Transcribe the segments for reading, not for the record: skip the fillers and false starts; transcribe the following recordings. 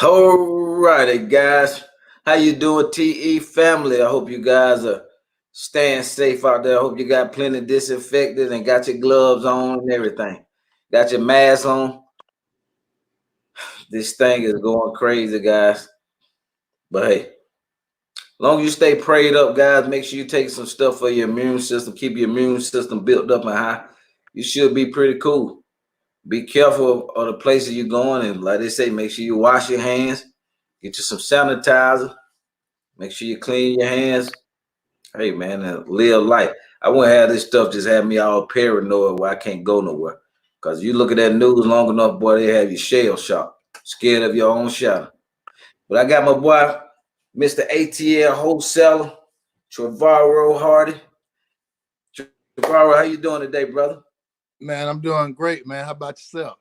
All righty, guys. How you doing, TE family? I hope you guys are staying safe out there. I hope you got plenty disinfected and got your gloves on and everything. Got your mask on. This thing is going crazy, guys. But hey, long as you stay prayed up, guys, make sure you take some stuff for your immune system. Keep your immune system built up and high. You should be pretty cool. Be careful of the places you're going, and like they say, make sure you wash your hands. Get you some sanitizer. Make sure you clean your hands. Hey man, and live life. I wouldn't have this stuff just have me all paranoid where I can't go nowhere. Cause you look at that news long enough, boy, they have you shell shocked, scared of your own shadow. But I got my boy, Mr. ATL Wholesaler, Trevorrow Hardy. Trevorrow, how you doing today, brother? Man, I'm doing great, man. How about yourself?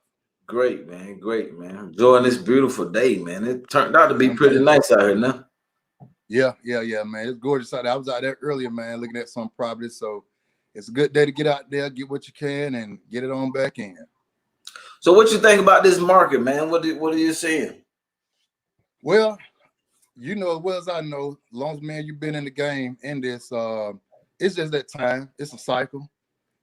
Great, man. Great, man. Enjoying this beautiful day, man. It turned out to be pretty nice out here now. Yeah, man. It's gorgeous out there. I was out there earlier, man, looking at some properties. So it's a good day to get out there, get what you can, and get it on back in. So what you think about this market, man? What are you seeing? Well, you know as well as I know, long as man you've been in the game in this, it's just that time. It's a cycle.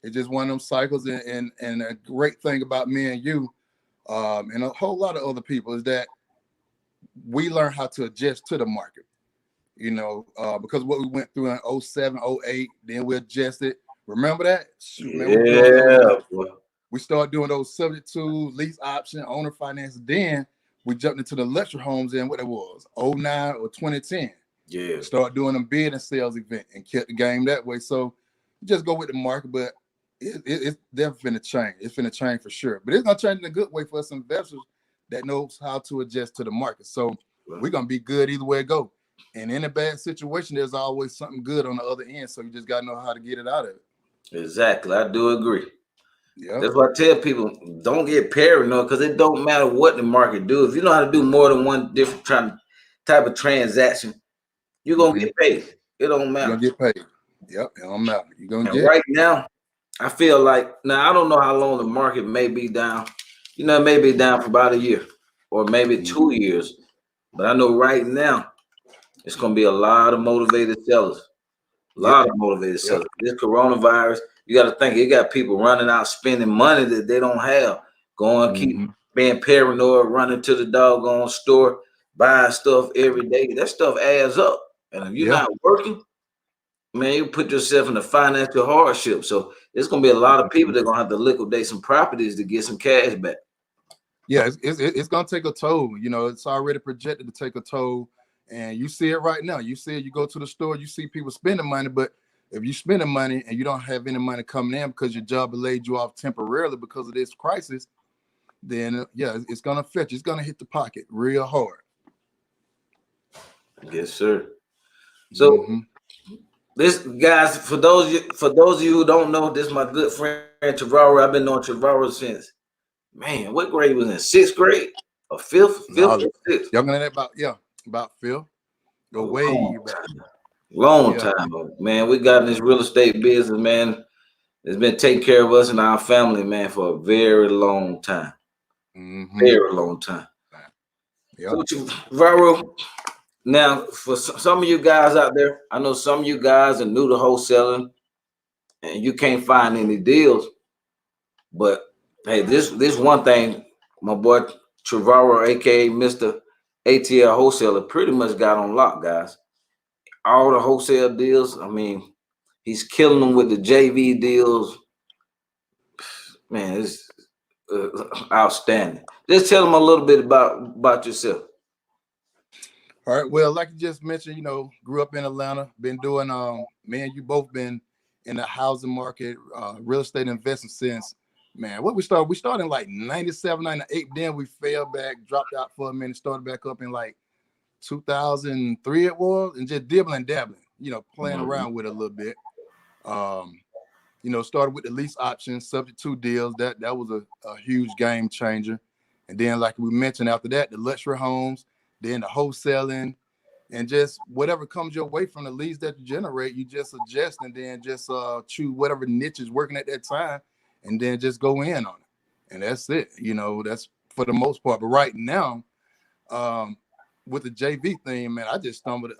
It's just one of them cycles. And a great thing about me and you, and a whole lot of other people is that we learn how to adjust to the market. You know, because what we went through in 07, 08, then we adjusted. Remember that? Shoot, man, we started doing those subject to lease option, owner finance. Then we jumped into the luxury homes in what it was, 09 or 2010. Yeah. Start doing them bid and sales event and kept the game that way. So just go with the market, but it's definitely going to change. It's going to change for sure. But it's going to change in a good way for us investors that knows how to adjust to the market. So we're going to be good either way it go. And in a bad situation, there's always something good on the other end. So you just got to know how to get it out of it. Exactly. I do agree. Yeah. That's why I tell people, don't get paranoid because it don't matter what the market do. If you know how to do more than one different type of transaction, you're going to get paid. It don't matter. You're going to get paid. Yep. It don't matter. You're going to get right now, I feel like, now I don't know how long the market may be down. You know, it may be down for about a year or maybe 2 years. But I know right now, it's going to be a lot of motivated sellers. A lot of motivated sellers. This coronavirus, you got to think, it got people running out spending money that they don't have. Going, keep being paranoid, running to the doggone store, buying stuff every day. That stuff adds up. And if you're not working, man, you put yourself in a financial hardship. So there's going to be a lot of people that are going to have to liquidate some properties to get some cash back. Yeah, it's going to take a toll. You know, it's already projected to take a toll. And you see it right now. You see it, you go to the store, you see people spending money. But if you spending money and you don't have any money coming in because your job laid you off temporarily because of this crisis, then, it's going to affect you. It's going to hit the pocket real hard. Yes, sir. So, this, guys, for those of you who don't know, this is my good friend, Trevorrow. I've been knowing Trevorrow since, man, what grade was in? 6th grade or 5th? 5th or 6th? Y'all gonna about Phil. Go way back. Long time, man. We got in this real estate business, man. It's been taking care of us and our family, man, for a very long time. Very long time. So, Trevorrow, now for some of you guys out there, I know some of you guys are new to wholesaling and you can't find any deals. But hey, this one thing, my boy Trevorrow, aka Mr. ATL Wholesaler, pretty much got on lock, guys. All the wholesale deals, I mean, he's killing them with the JV deals. Man, it's outstanding. Just tell them a little bit about yourself. All right. Well, like you just mentioned, you know, grew up in Atlanta, been doing, man, you both been in the housing market, real estate investing since, man, what we started in like 97, 98. Then we fell back, dropped out for a minute, started back up in like 2003 it was, and just dabbling, you know, playing around with it a little bit. You know, started with the lease options, subject to deals. That was a huge game changer. And then, like we mentioned, after that, the luxury homes, then the wholesaling, and just whatever comes your way from the leads that you generate, you just adjust and then just choose whatever niche is working at that time, and then just go in on it. And that's it. You know, that's for the most part. But right now, with the JV thing, man, I just stumbled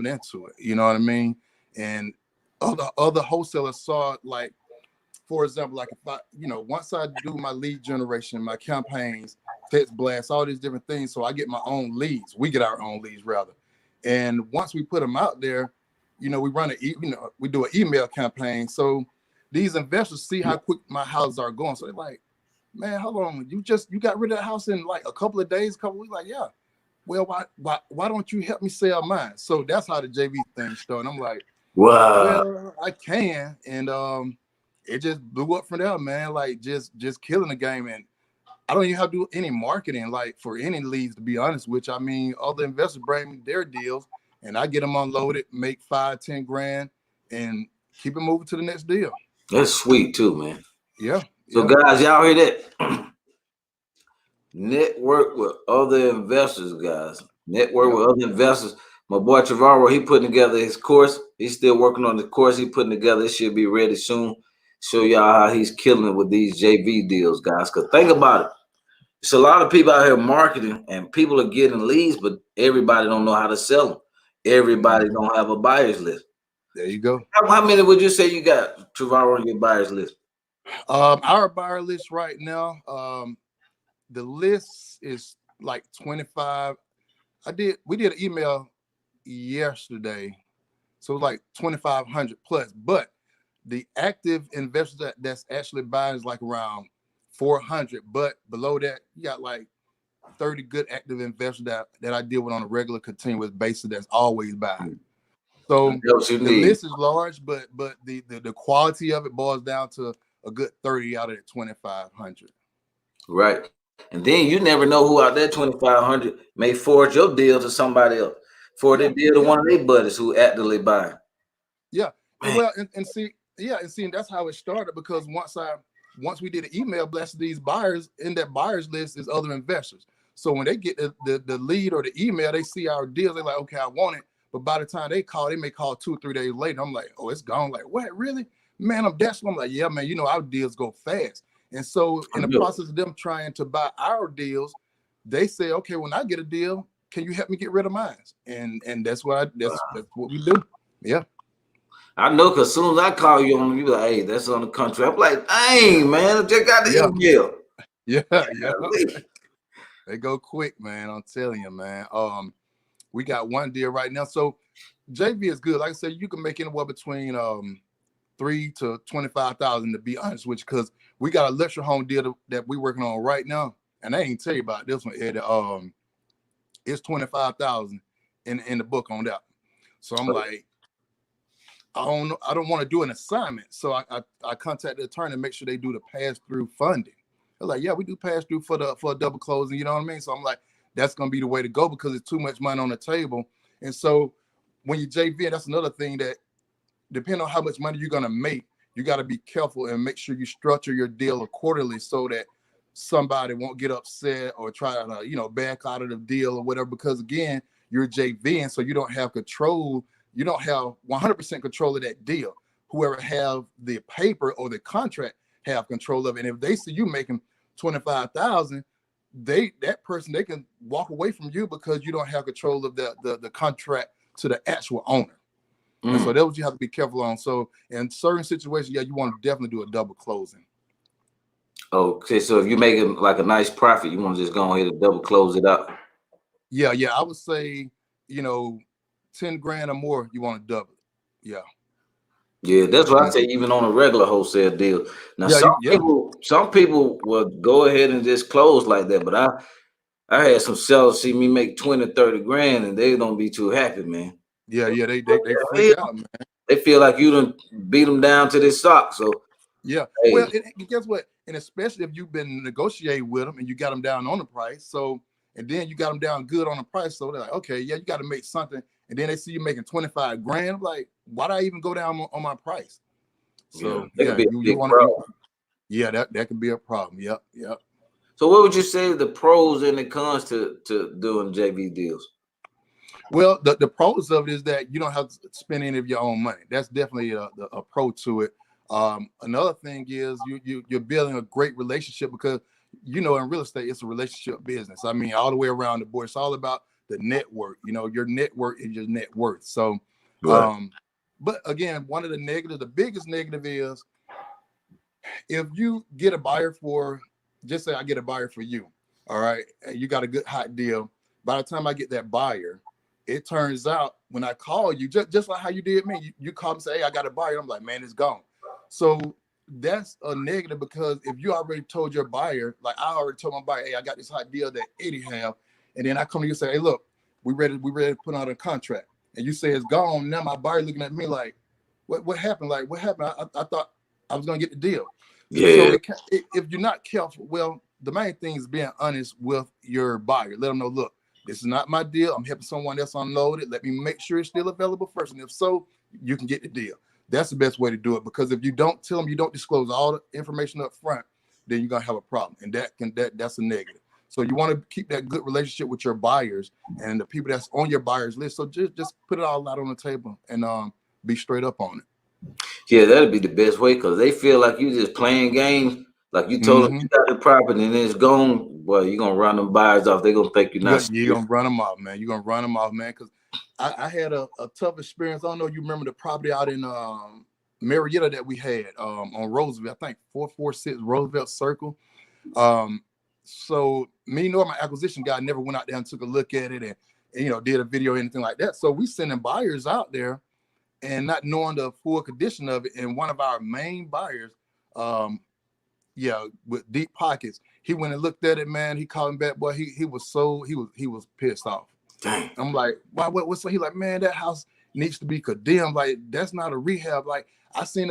into it. You know what I mean? And other wholesalers saw it, like, for example, like if I, once I do my lead generation, my campaigns, text blasts, all these different things, so I get my own leads. We get our own leads rather. And once we put them out there, we run we do an email campaign. So these investors see how quick my houses are going. So they're like, man, how long? You got rid of that house in like a couple of days, couple of weeks? Like, yeah. Well, why don't you help me sell mine? So that's how the JV thing started. I'm like, wow. Well, I can. And it just blew up from there, man. Like just killing the game. And I don't even have to do any marketing, like for any leads, to be honest, which I mean, other investors bring me their deals and I get them unloaded, make 5-10 grand and keep it moving to the next deal. That's sweet too, man. Yeah. So guys, y'all hear that? Network with other investors, guys. Network with other investors. My boy Trevorrow, he putting together his course. He's still working on the course he putting together. It should be ready soon. Show y'all how he's killing it with these JV deals, guys. Because think about it. It's a lot of people out here marketing and people are getting leads, but everybody don't know how to sell them. Everybody don't have a buyer's list. There you go. How many would you say you got, Trevorrow, on your buyer's list? Our buyer list right now, the list is like 25. We did an email yesterday, so it was like 2,500 plus, but the active investors that's actually buying is like around 400, but below that you got like 30 good active investors that I deal with on a regular continuous basis that's always buying. So the list is large, but the quality of it boils down to a good 30 out of that 2,500. Right. And then you never know who out there 2,500 may forward your deal to somebody else. For their deal to one of their buddies who actively buying. Yeah. Well, and see, that's how it started, because once we did an email blast to these buyers, in that buyers list is other investors. So when they get the lead or the email, they see our deals, they're like, okay, I want it. But by the time they may call 2 or 3 days later. I'm like, oh, it's gone. Like, what, really? Man, I'm desperate. I'm like, yeah, man, our deals go fast. And so in the process of them trying to buy our deals, they say, okay, when I get a deal, can you help me get rid of mine? And that's what we do. Yeah. I know, because as soon as I call you on, you be like, hey, that's on the country. I'm like, dang, man, I just got the email. Yeah. They go quick, man. I'm telling you, man. We got one deal right now. So JV is good. Like I said, you can make anywhere between $3,000 to $25,000, to be honest with you, because we got a luxury home deal that we're working on right now. And I ain't tell you about this one, Eddie. It's $25,000 in the book on that. So I'm like, I don't want to do an assignment. So I contact the attorney and make sure they do the pass-through funding. They're like, yeah, we do pass-through for a double closing, you know what I mean? So I'm like, that's gonna be the way to go, because it's too much money on the table. And so when you JV, that's another thing, that depending on how much money you're gonna make, you got to be careful and make sure you structure your deal accordingly, so that somebody won't get upset or try to, back out of the deal or whatever, because again, you're JVing, so you don't have control. You don't have 100% control of that deal. Whoever have the paper or the contract have control of it. And if they see you making $25,000, they can walk away from you because you don't have control of the contract to the actual owner. And so that's what you have to be careful on. So in certain situations, yeah, you want to definitely do a double closing. Okay, so if you're making like a nice profit, you want to just go ahead and double close it up. Yeah, I would say, 10 grand or more, you want to double it. Yeah, that's what I say, even on a regular wholesale deal. Now, some people will go ahead and just close like that, but I had some sellers see me make 20, 30 grand, and they don't be too happy, man. Yeah, they freak out, man. They feel like you done beat them down to this stock. So yeah, hey. Well, guess what? And especially if you've been negotiating with them and you got them down on the price, and then you got them down good on the price, so they're like, okay, yeah, you got to make something. And then they see you making 25 grand. I'm like, why do I even go down on my price? So you want to. Yeah, that could be a problem. Yep. So what would you say the pros and the cons to doing JV deals? Well, the pros of it is that you don't have to spend any of your own money. That's definitely a pro to it. Another thing is you're building a great relationship, because you know, in real estate, it's a relationship business. I mean, all the way around the board. It's all about the network. You know, your network is your net worth. So, Right. but again, one of the negatives, the biggest negative is if you get a buyer for, just say I get a buyer for you, all right, and you got a good hot deal. By the time I get that buyer, it turns out when I call you, just like how you did me, you call me and say, hey, I got a buyer. I'm like, man, it's gone. So that's a negative because if you already told your buyer, like I already told my buyer, hey, I got this hot deal that Eddie have, and then I come to you and say, hey, look, we ready to put out a contract, and you say it's gone. Now my buyer looking at me like, what happened? Like, what happened? I thought I was gonna get the deal. So Yeah. if you're not careful, well, the main thing is being honest with your buyer. Let them know, look, this is not my deal. I'm helping someone else unload it. Let me make sure it's still available first. And if so, you can get the deal. That's the best way to do it, because if you don't tell them, you don't disclose all the information up front, then you're gonna have a problem. And that's a negative. So you want to keep that good relationship with your buyers and the people that's on your buyers list. So just put it all out on the table and be straight up on it. Yeah, that'd be the best way, because they feel like you just playing games. Like you told them Mm-hmm. you got the property and it's gone. Boy, you're gonna run them buyers off. They're gonna think you're not You're serious. gonna run them off, man. You're gonna run them off, man. Because I had a tough experience. I don't know if you remember the property out in Marietta that we had on Roosevelt, I think 446 Roosevelt Circle. So me nor my acquisition guy never went out there and took a look at it and you know did a video or anything like that. So we sending buyers out there and not knowing the full condition of it. And one of our main buyers, yeah, with deep pockets, he went and looked at it, man. He called him back, boy. He was pissed off. Dang. I'm like, why? What's so? He like, man, that house needs to be condemned. Like, that's not a rehab. Like, I seen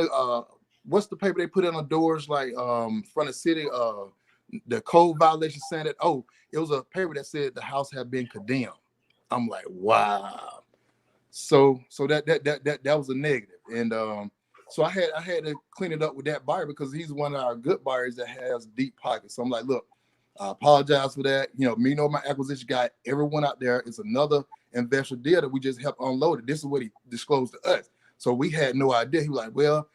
what's the paper they put in the doors, like from the city, the code violation saying that, oh, it was a paper that said the house had been condemned. I'm like, wow. So that was a negative. And so I had to clean it up with that buyer because he's one of our good buyers that has deep pockets. So I'm like, look, I apologize for that. You know, me nor my acquisition guy, everyone out there is another investor deal that we just helped unload it. This is what he disclosed to us. So we had no idea. He was like, well,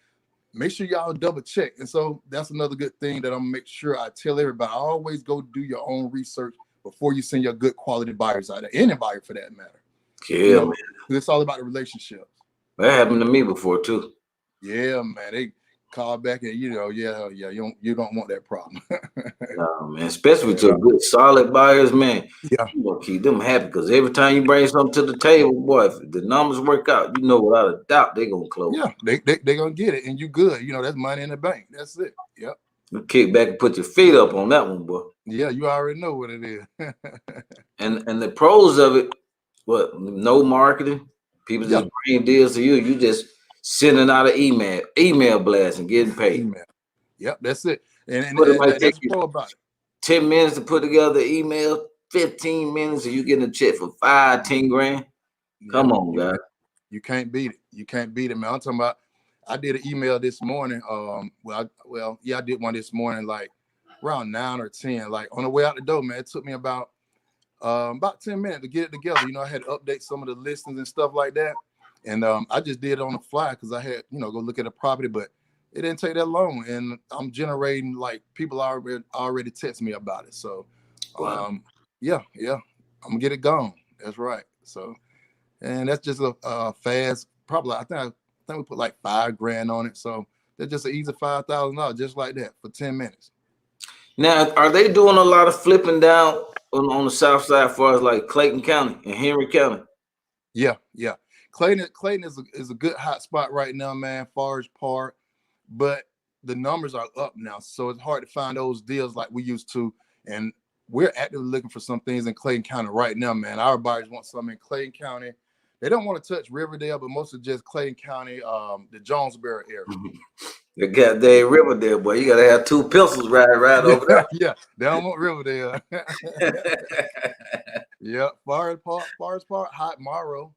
make sure y'all double check. And so that's another good thing that I'm gonna make sure I tell everybody. Always go do your own research before you send your good quality buyers out there, any buyer for that matter. Yeah, You know, man. it's all about the relationships. That happened to me before too. Yeah, man. They call back and you don't want that problem. No, man. Especially with Yeah. your good solid buyers, man. Yeah. You gonna keep them happy, because every time you bring something to the table, boy, if the numbers work out, you know without a doubt they're gonna close. Yeah, they gonna get it and you good. You know, that's money in the bank. That's it. Yep. You kick back and put your feet up on that one, boy. Yeah, you already know what it is. And the pros of it, what, no marketing, people Yeah. just bring deals to you. You just sending out an email blast and getting paid. Email. Yep, that's it. And But it might take that's you pro about it. 10 minutes to put together the email, 15 minutes, and you getting a check for 5-10 grand. Come Yep. on, guys. You can't beat it. You can't beat it, man. I'm talking about. I did an email this morning. I did one this morning, like around 9 or 10. Like on the way out the door, man. It took me about 10 minutes to get it together. You know, I had to update some of the listings and stuff like that. And I just did it on the fly because I had, go look at the property, but it didn't take that long. And I'm generating, like, people already text me about it. So, Wow. yeah, I'm gonna get it gone. That's right. So, and that's just a fast, probably, I think we put like $5 grand on it. So that's just an easy $5,000, just like that for 10 minutes. Now, are they doing a lot of flipping down on the south side as far as like Clayton County and Henry County? Yeah. Clayton is a good hot spot right now, man. Forest Park, but the numbers are up now, so it's hard to find those deals like we used to. And we're actively looking for some things in Clayton County right now, man. Our buyers want some in Clayton County. They don't want to touch Riverdale, but mostly just Clayton County, the Jonesboro area. The goddamn Riverdale, boy. You gotta have 2 pencils right over there. Yeah, they don't want Riverdale. Yeah, Forest Park, hot Monroe.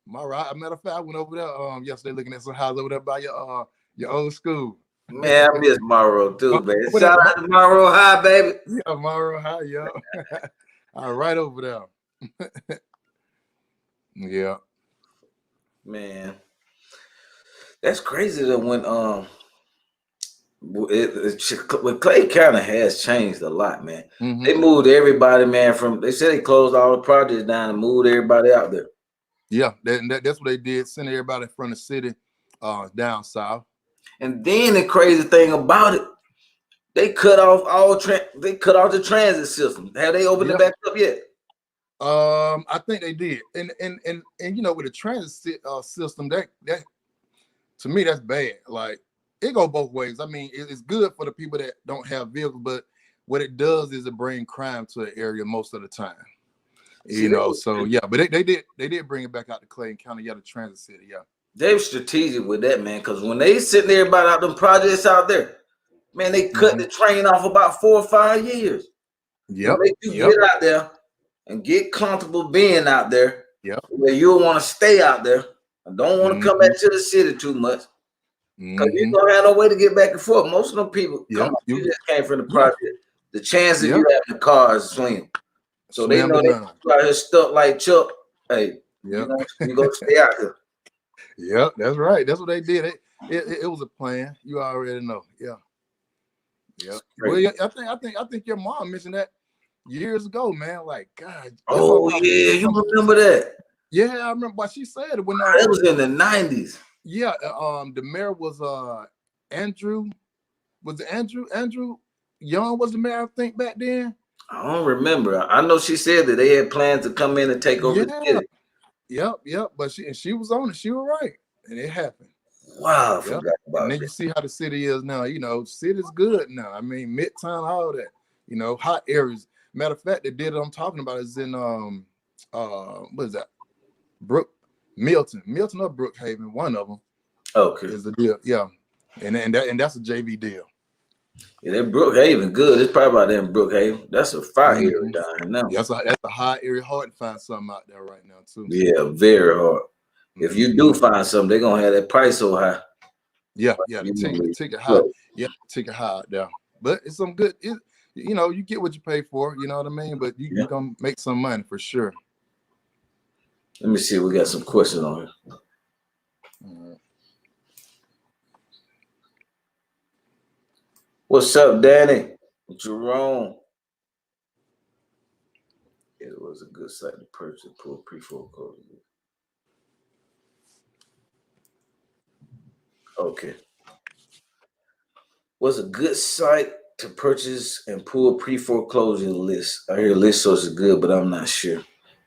As a matter of fact, I went over there yesterday looking at some houses over there by your old school. Man, I miss Monroe too, man. What Shout out to Monroe High, baby. Yeah, Monroe High, yeah. All right, over there. Yeah. Man, that's crazy that when Clay County has changed a lot, man. Mm-hmm. They moved everybody, man. They said they closed all the projects down and moved everybody out there. Yeah, that's what they did. Send everybody from the city down south. And then the crazy thing about it, they cut off the transit system. Have they opened it back up yet? I think they did. And you know, with the transit system, that to me that's bad. Like it go both ways. I mean, it's good for the people that don't have vehicles, but what it does is it brings crime to the area most of the time. You know, so yeah, but they did bring it back out to Clayton County, the transit city, yeah. They were strategic with that, man, because when they sitting there about out them projects out there, man, they cut the train off about 4 or 5 years. Yep. Make you get out there and get comfortable being out there. Yep. Where you'll want to stay out there and don't want to come back to the city too much. Because you don't have no way to get back and forth. Most of them people you just came from the project. The chance of you having the car is slim. So they know they out here stuck like Chuck. Hey, you gonna stay out here. Yep, that's right. That's what they did. It was a plan. You already know. Yeah. Yeah. Well, I think your mom mentioned that years ago, man. Like, God. Oh yeah, you remember that? Yeah, I remember what she said when that was in the 90s. Yeah, the mayor was Andrew. Was it Andrew Young was the mayor, I think, back then? I don't remember. I know she said that they had plans to come in and take over the city. Yep. But she was on it. She was right. And it happened. Wow, I forgot about and then you see how the city is now. You know, city's good now. I mean, Midtown, all that. You know, hot areas. Matter of fact, they did it I'm talking about is in what is that? Milton or Brookhaven, one of them. Okay. Is the deal. Yeah. And that's a JV deal. Yeah, that Brookhaven good. It's probably about them Brookhaven. That's a fire area down here now. That's a high area. Hard to find something out there right now too. Yeah, very hard. If you do find something, they're gonna have that price so high. Yeah, the ticket high. Yeah, ticket high out there. But it's some good. You know, you get what you pay for. You know what I mean. But you're gonna make some money for sure. Let me see. We got some questions on here. What's up, Danny? Jermonc. It was a good site to purchase for pre-foreclosure. Okay. Was a good site to purchase and pull pre-foreclosure list. I hear listsource is good, but I'm not sure.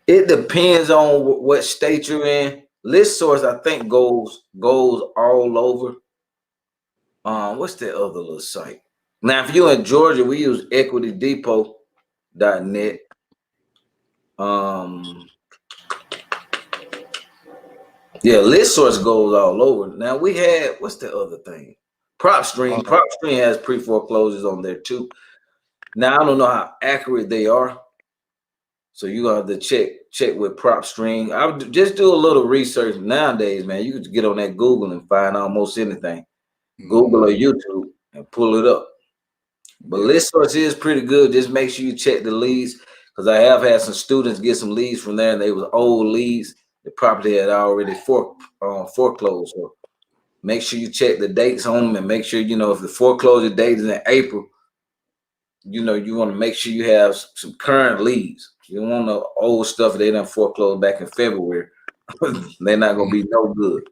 It depends on what state you're in. Listsource, I think, goes all over. What's the other little site? Now, if you're in Georgia, we use equitydepot.net. Yeah, listsource goes all over. Now we had what's the other thing? PropStream. PropStream has pre-foreclosures on there too. Now I don't know how accurate they are, so you got to check with PropStream. I would just do a little research nowadays, man. You could get on that Google and find almost anything, Google or YouTube, and pull it up. But listsource is pretty good. Just make sure you check the leads, because I have had some students get some leads from there, and they was old leads. The property had already foreclosed. So make sure you check the dates on them, and make sure, you know, if the foreclosure date is in April, you know, you want to make sure you have some current leads. You don't want the old stuff they done foreclosed back in February. They're not going to be no good.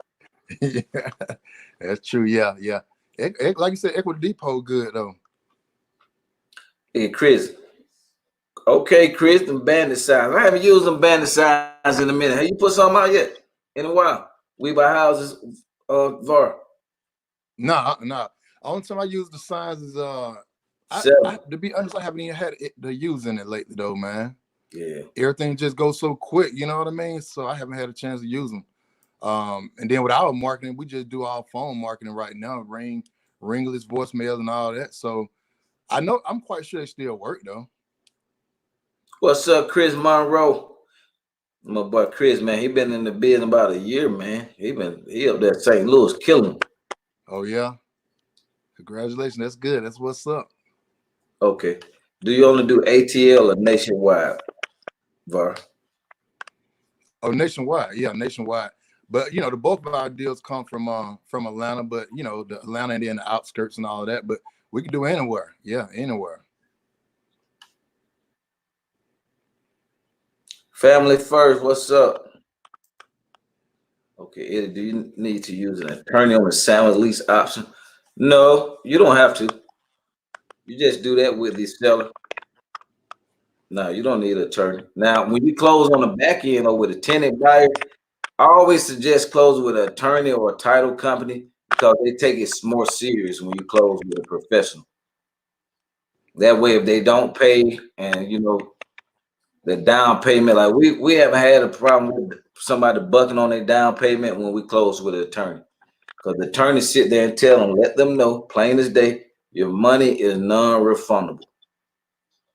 Yeah, that's true. Yeah. Like you said, Equity Depot good though. Hey, Chris. Okay, Chris, them bandit signs. I haven't used them bandit signs in a minute. Have you put something out yet? In a while. We buy houses, VAR. Nah. Only time I use the signs is to be honest, I haven't even had the use in it lately though, man. Yeah. Everything just goes so quick, you know what I mean? So I haven't had a chance to use them. And then with our marketing, we just do our phone marketing right now, ringless voicemails and all that. So I know I'm quite sure they still work though. What's up, Chris Monroe? My boy Chris, man, he been in the business about a year, man. He up there St. Louis killing. Oh yeah. Congratulations. That's good. That's what's up. Okay. Do you only do ATL or nationwide, VAR? Oh, nationwide. Yeah, nationwide. But you know, the bulk of our deals come from Atlanta, but you know, the Atlanta and then the outskirts and all of that. But we can do anywhere. Yeah, anywhere. Family first, what's up? Okay, Eddie, do you need to use an attorney on the sandwich lease option? No, you don't have to. You just do that with the seller. No, you don't need an attorney. Now, when you close on the back end or with a tenant buyer, I always suggest close with an attorney or a title company because they take it more serious when you close with a professional. That way, if they don't pay and you know the down payment, like we haven't had a problem with somebody bucking on their down payment when we close with an attorney. Because the attorney sit there and tell them, let them know, plain as day, your money is non-refundable.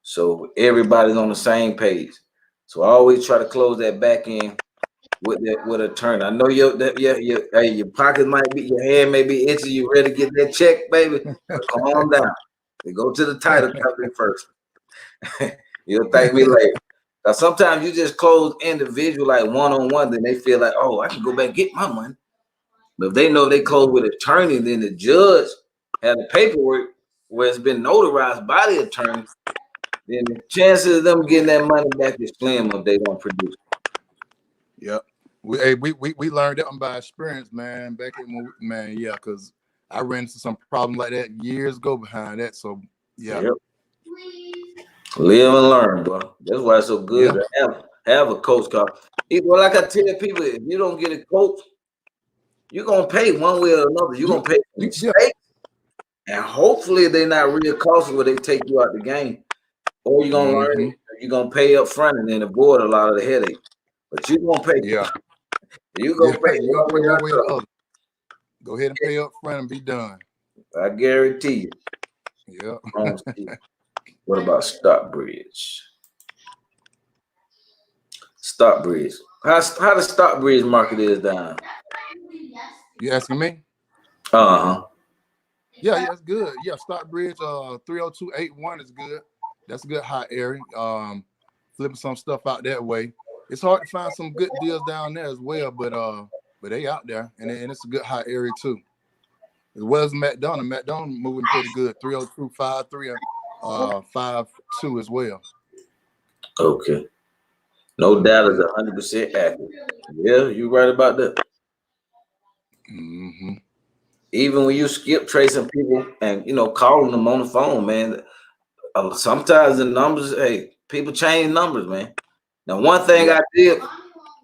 So everybody's on the same page. So I always try to close that back end with an attorney. I know your pocket might be, your hand may be itchy, you ready to get that check, baby. But calm down. You go to the title company first. You'll thank me later. Now sometimes you just close individual like one-on-one, then they feel like, oh, I can go back and get my money. But if they know they close with an attorney, then the judge had the paperwork where it's been notarized by the attorney, then the chances of them getting that money back is slim if they don't produce. Yep. We learned that one by experience, man. Back in man, yeah, because I ran into some problem like that years ago behind that. So yeah. Yep. Live and learn, bro. That's why it's so good to have a coach. Cause well, like I tell people, if you don't get a coach, you're gonna pay one way or another. You're gonna pay for mistakes, and hopefully they're not real costly where they take you out the game. Or you're gonna learn it, you're gonna pay up front and then avoid a lot of the headache. But you're gonna pay. Yeah. You're gonna pay one way or the other. Go ahead and pay up front and be done. I guarantee you. Yeah. What about Stockbridge? Stockbridge. How the Stockbridge market is down? You asking me? Uh-huh. Yeah, it's good. Yeah, Stockbridge 30281 is good. That's a good hot area. Flipping some stuff out that way. It's hard to find some good deals down there as well, but they out there, and it's a good hot area too. As well as McDonough. McDonough moving pretty good. 30253 52 as well. Okay. No doubt is 100% accurate. Yeah, you're right about that. Mm-hmm. Even when you skip tracing people and calling them on the phone, man. Sometimes the numbers, people change numbers, man. Now, one thing I did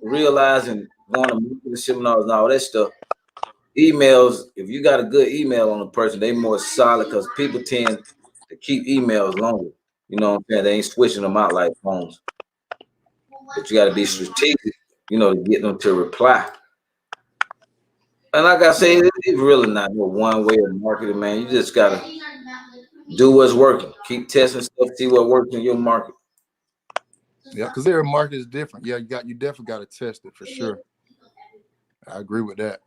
realize and going to move the seminars and all that stuff, emails, if you got a good email on a person, they more solid because people tend to keep emails longer. You know what I'm saying? They ain't switching them out like phones. But you got to be strategic, to get them to reply. And like I say, it's really not no one way of marketing, man. You just got to do what's working. Keep testing stuff, see what works in your market. Yeah, because every market is different. Yeah, you definitely got to test it for sure. I agree with that.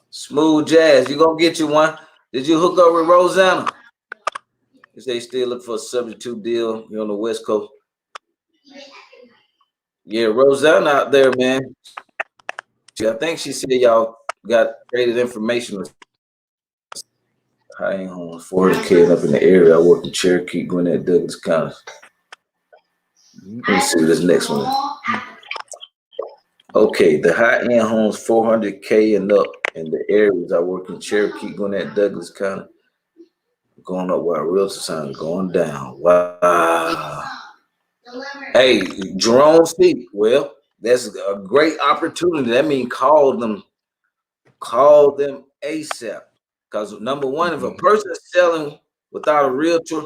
Smooth Jazz, you gonna get you one. Did you hook up with Rosanna? Is they still look for a substitute deal on the West Coast? Yeah, Rosanna out there, man. I think she said y'all got traded information. High-end homes, 400K up in the area. I work in Cherokee, Gwinnett, Douglas County. Let me see this next one. Okay, the high-end homes, 400K and up in the areas. I work in Cherokee, Gwinnett, Douglas County. Going up while realtor sign going down. Wow. Hey, Jerome C. Well, that's a great opportunity. That means call them ASAP. Because number one, if a person is selling without a realtor,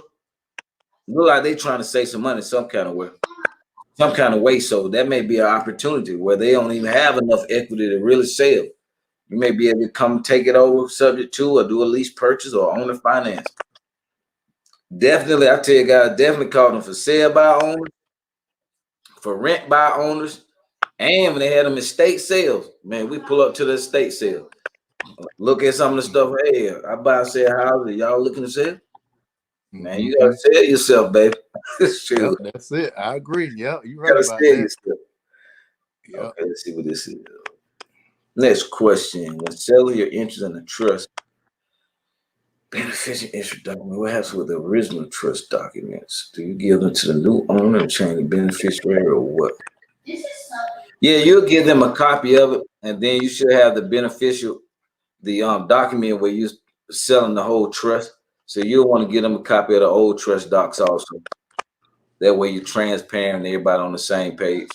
look like they trying to save some money some kind of way. So that may be an opportunity where they don't even have enough equity to really sell. You may be able to come take it over subject to or do a lease purchase or owner finance. Definitely, I tell you guys, definitely call them for sale by owners, for rent by owners, and when they had them estate sales. Man, we pull up to the estate sale. Look at some of the stuff. Hey, I buy and sell houses. Y'all looking to sell? Man, you gotta sell yourself, baby. Yep, that's it. I agree. Yeah, you're right about that. Yourself. Yep. Okay, let's see what this is. Next question. When selling your interest in the trust, beneficiary interest document, what happens with the original trust documents? Do you give them to the new owner and change the beneficiary or what? Yeah, you'll give them a copy of it, and then you should have the beneficial, the document where you're selling the whole trust. So you'll want to give them a copy of the old trust docs also. That way you're transparent and everybody on the same page.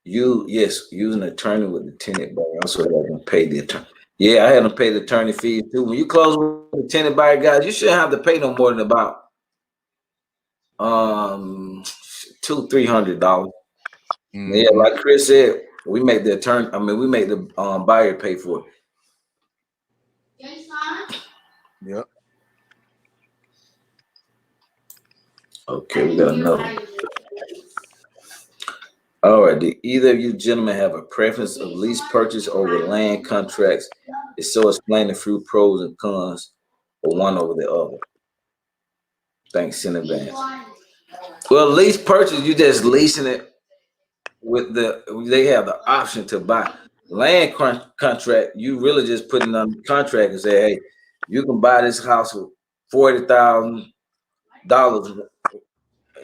Use an attorney with the tenant buyer. Also, I can pay the attorney. Yeah, I had to pay the attorney fees too. When you close with the tenant buyer, guys, you shouldn't have to pay no more than about $200-300. Yeah, like Chris said, we make the attorney. I mean, we make the buyer pay for it. Yep. Okay, we got another one. All right, do either of you gentlemen have a preference of lease purchase over land contracts? If so, explain the few pros and cons or one over the other. Thanks in advance. Well, lease purchase, you just leasing it with they have the option to buy. Land contract, you really just putting on the contract and say, hey, you can buy this house for $40,000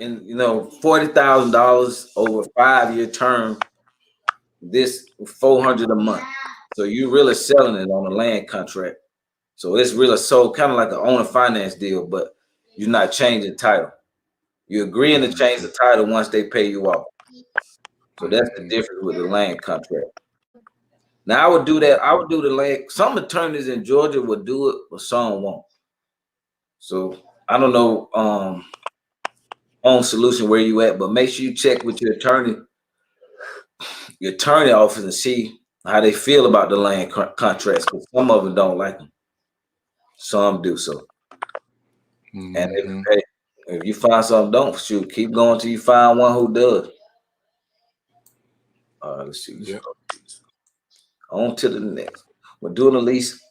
and $40,000 over a 5-year term, this $400 a month. So you really selling it on a land contract. So it's really sold kind of like an owner finance deal, but you're not changing title. You're agreeing to change the title once they pay you off. So that's the difference with the land contract. Now I would do that. I would do the land. Some attorneys in Georgia would do it, but some won't. So I don't know on solution where you at, but make sure you check with your attorney office and see how they feel about the land contracts, because some of them don't like them. Some do so. And if you find something don't, shoot, keep going till you find one who does. Let's see. Yep. On to the next. When doing a lease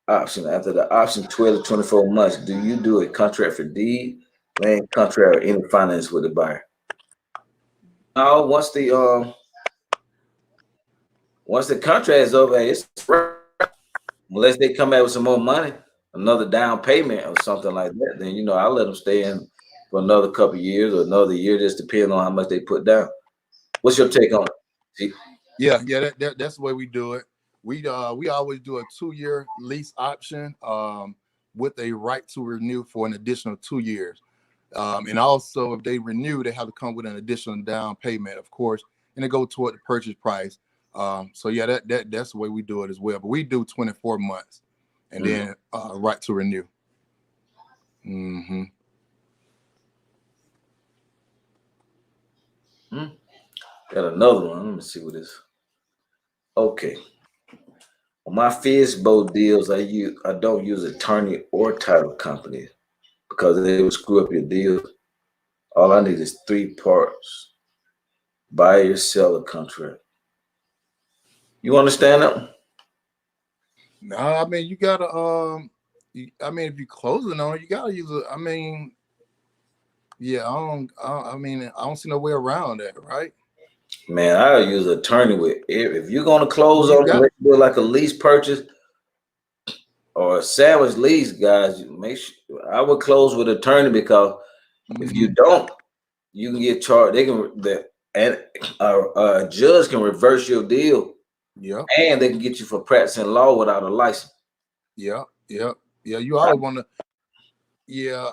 option, after the option 12 to 24 months, do you do a contract for deed, land contract, or any finance with the buyer? No, once the contract is over, it's unless they come out with some more money, another down payment or something like that, then I'll let them stay in for another couple of years or another year, just depending on how much they put down. What's your take on it? See? Yeah, that's the way we do it. We always do a 2-year lease option with a right to renew for an additional 2 years. And also, if they renew, they have to come with an additional down payment, of course, and it go toward the purchase price. So yeah, that's the way we do it as well. But we do 24 months and then right to renew. Got another one. Let me see what this. Okay. On my FSBO deals, I don't use attorney or title company because they will screw up your deal. All I need is 3 parts: buyer, seller, contract. You understand that? No, I mean you gotta. If you're closing on it, you gotta use it. Yeah, I don't see no way around that, right? Man, I'll use an attorney with if you're gonna close on it, like a lease purchase or a sandwich lease, guys. Make sure I would close with an attorney because if you don't, you can get charged. A judge can reverse your deal. Yeah, and they can get you for practicing law without a license. Yeah. You always want to. Yeah.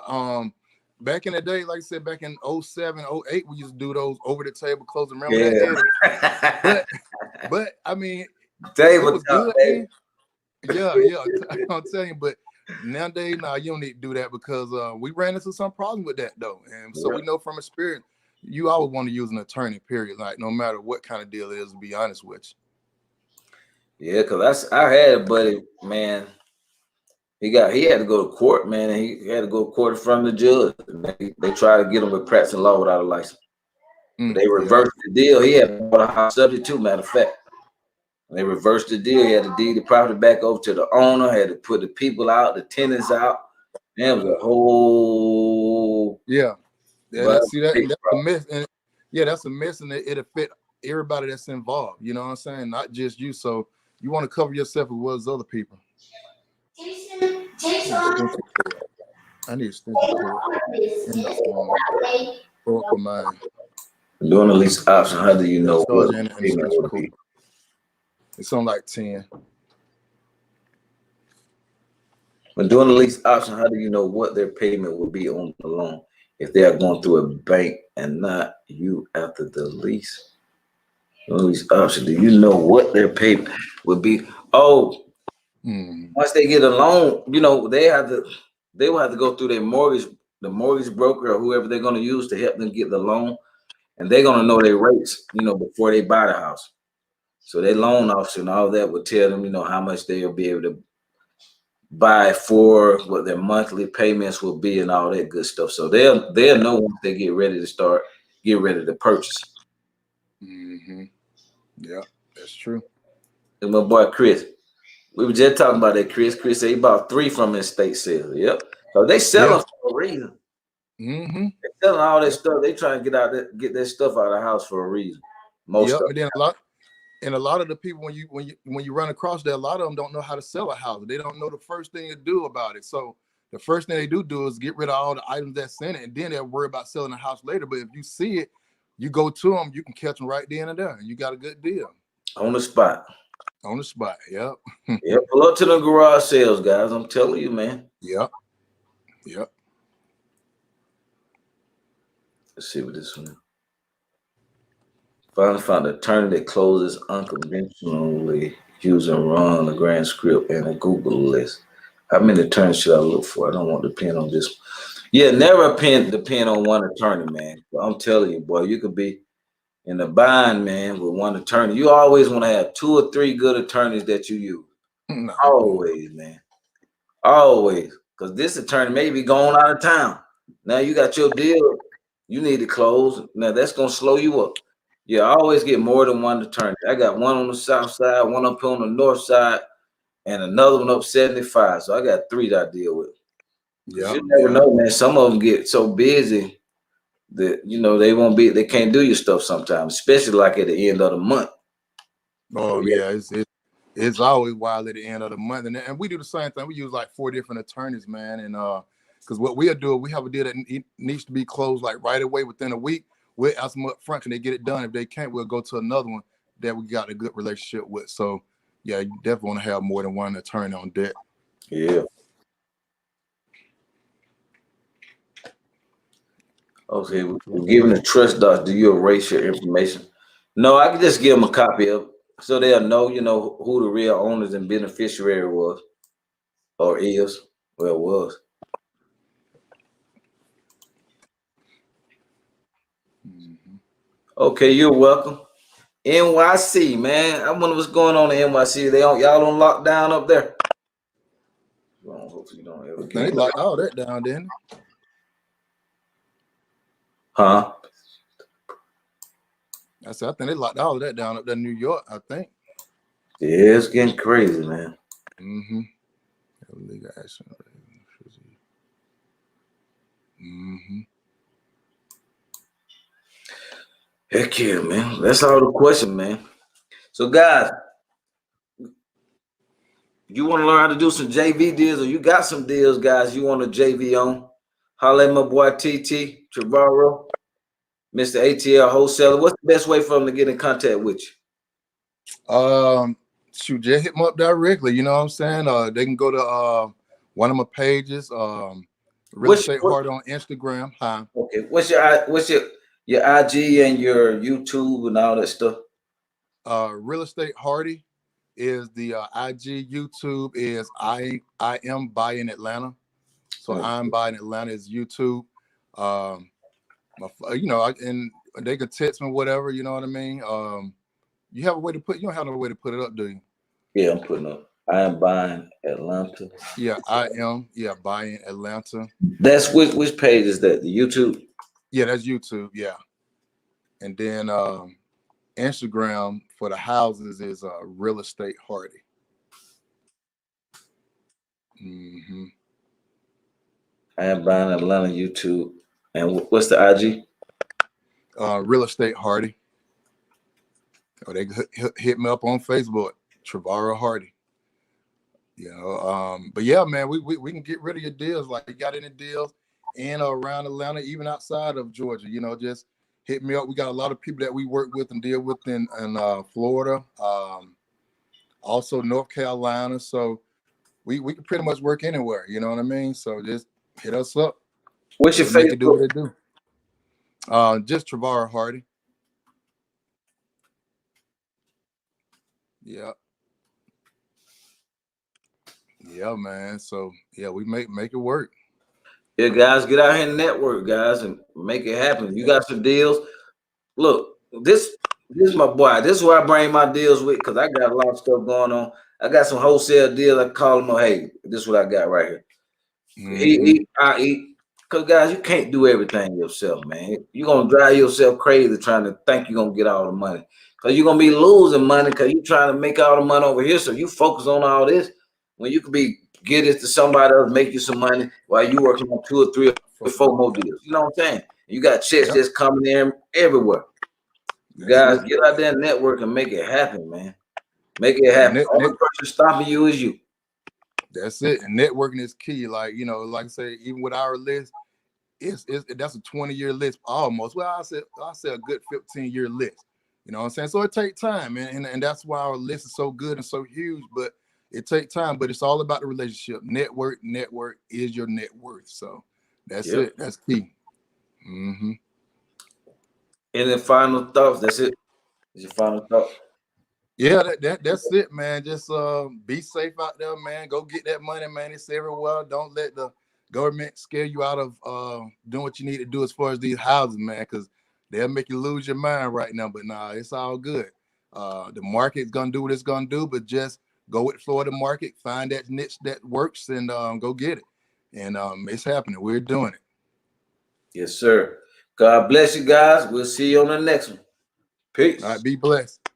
Back in the day, like I said, back in 07, 08, we used to do those over the table closing. Remember that? but I mean, it was good. Yeah. I'm telling you, but nowadays, you don't need to do that because we ran into some problems with that though, and so we know from experience, you always want to use an attorney. Period. Like no matter what kind of deal it is, to be honest with you. Yeah, because I had a buddy, man. He had to go to court, man, and he had to go to court in front of the judge. They tried to get him with practicing law without a license. They reversed the deal. He had bought a house subject to, matter of fact. They reversed the deal. He had to deed the property back over to the owner, had to put the people out, the tenants out. Man, it was a whole That's a miss, and that's a miss, and it affect everybody that's involved. You know what I'm saying? Not just you. So you want to cover yourself as well as other people. I need extension cord in the phone. For mine. Doing the lease option, how do you know what payment will be? It's on like 10. When doing the lease option, how do you know what their payment will be on the loan if they are going through a bank and not you after the lease? Lease option, do you know what their payment will be? Oh, once they get a loan, you know, they will have to go through the mortgage broker or whoever they're going to use to help them get the loan, and they're going to know their rates, you know, before they buy the house. So their loan officer and all that will tell them, you know, how much they'll be able to buy for, what their monthly payments will be, and all that good stuff. So they'll know once they get ready to purchase. Yeah, that's true. And my boy Chris, we were just talking about that. Chris said he bought 3 from his estate sale. Yep. So they sell them for a reason. They're selling all that stuff. They trying to get that stuff out of the house for a reason. And then a lot of the people, when you run across that, a lot of them don't know how to sell a house. They don't know the first thing to do about it. So the first thing they do is get rid of all the items that's in it, and then they'll worry about selling the house later. But if you see it, you go to them, you can catch them right then and there, and you got a good deal. On the spot. Yep. Yep. Pull up to the garage sales, guys. I'm telling you, man. Yep. Let's see what this one is. Finally found an attorney that closes unconventionally using Run, the grand script, and a Google list. How many attorneys should I look for? I don't want to depend on this. Yeah, never depend on one attorney, man. But I'm telling you, boy, you could be in a bind, man, with one attorney. You always want to have 2 or 3 good attorneys that you use. Always, man. Always. Because this attorney may be going out of town. Now you got your deal you need to close. Now that's going to slow you up. Yeah, I always get more than one attorney. I got one on the south side, one up on the north side, and another one up 75. So I got 3 that I deal with. You never know, man. Some of them get so busy that, you know, they can't do your stuff sometimes, especially like at the end of the month. Oh yeah, it's always wild at the end of the month, and we do the same thing. We use like 4 different attorneys, man, and because what we'll do, we have a deal that needs to be closed like right away within a week. We'll ask them up front, can they get it done? If they can't, we'll go to another one that we got a good relationship with. So yeah, you definitely want to have more than one attorney on deck. Yeah. Okay, given the trust docs, do you erase your information? No, I can just give them a copy of it so they'll know, you know, who the real owners and beneficiary was or is. Well, it was. Okay, you're welcome. NYC, man. I wonder what's going on in NYC. Y'all on lockdown up there? Well, hopefully you don't ever They locked all that down, didn't they? Huh? I think they locked all of that down up there in New York, I think. Yeah, it's getting crazy, man. Legal action. Heck yeah, man. That's all the question, man. So, guys, you want to learn how to do some JV deals, or you got some deals, guys, you want a JV on? Holla at my boy TT Trevorrow, Mr. ATL Wholesaler. What's the best way for them to get in contact with you? Shoot, just hit them up directly. You know what I'm saying? They can go to one of my pages, Real Estate Hardy on Instagram. Huh? Okay. What's your IG and your YouTube and all that stuff? Real Estate Hardy is the IG. YouTube is I am buying Atlanta. So I'm buying Atlanta is YouTube. You know, and they could text me whatever. You know what I mean? You have a way to put. You don't have no way to put it up, do you? Yeah, I'm putting up. I am buying Atlanta. Yeah, I am. Yeah, buying Atlanta. That's which page is that? The YouTube? Yeah, that's YouTube. Yeah, and then Instagram for the houses is Real Estate Hardy. I am buying Atlanta YouTube. And what's the IG? Real Estate Hardy. Or they hit me up on Facebook, Trevara Hardy. You know, but yeah, man, we can get rid of your deals. Like, you got any deals in or around Atlanta, even outside of Georgia, you know, just hit me up. We got a lot of people that we work with and deal with in Florida, also North Carolina. So we can pretty much work anywhere, you know what I mean? So just hit us up. What's your Make it do what Facebook? it do. Just Trevara Hardy. Yeah. Yeah, man. So yeah, we make it work. Yeah, guys, get out here and network, guys, and make it happen. You got some deals. Look, this is my boy. This is where I bring my deals with, because I got a lot of stuff going on. I got some wholesale deals. I call them, hey, this is what I got right here. He eat, I eat. Because, guys, you can't do everything yourself, man. You're going to drive yourself crazy trying to think you're going to get all the money. Because you're going to be losing money because you're trying to make all the money over here. So you focus on all this when you could be get it to somebody else, make you some money while you working on 2 or 3 or 4 more deals. You know what I'm saying? You got checks just coming in everywhere. Guys, get out there and network and make it happen, man. Make it happen. The only person stopping you is you. That's it. And networking is key. Like, you know, like I say, even with our list, that's a 20-year list almost. Well, I say a good 15-year list. You know what I'm saying? So it takes time, and that's why our list is so good and so huge. But it takes time. But it's all about the relationship. Network is your net worth. So that's it. That's key. Any final thoughts? That's it. Is your final thought? Yeah, that's it, man. Just be safe out there, man. Go get that money, man. It's everywhere. Don't let the government scare you out of doing what you need to do as far as these houses, man, because they'll make you lose your mind right now. But nah, it's all good. The market's gonna do what it's gonna do, but just go with the Florida market, find that niche that works, and go get it. And it's happening. We're doing it. Yes, sir. God bless you guys. We'll see you on the next one. Peace. All right, be blessed.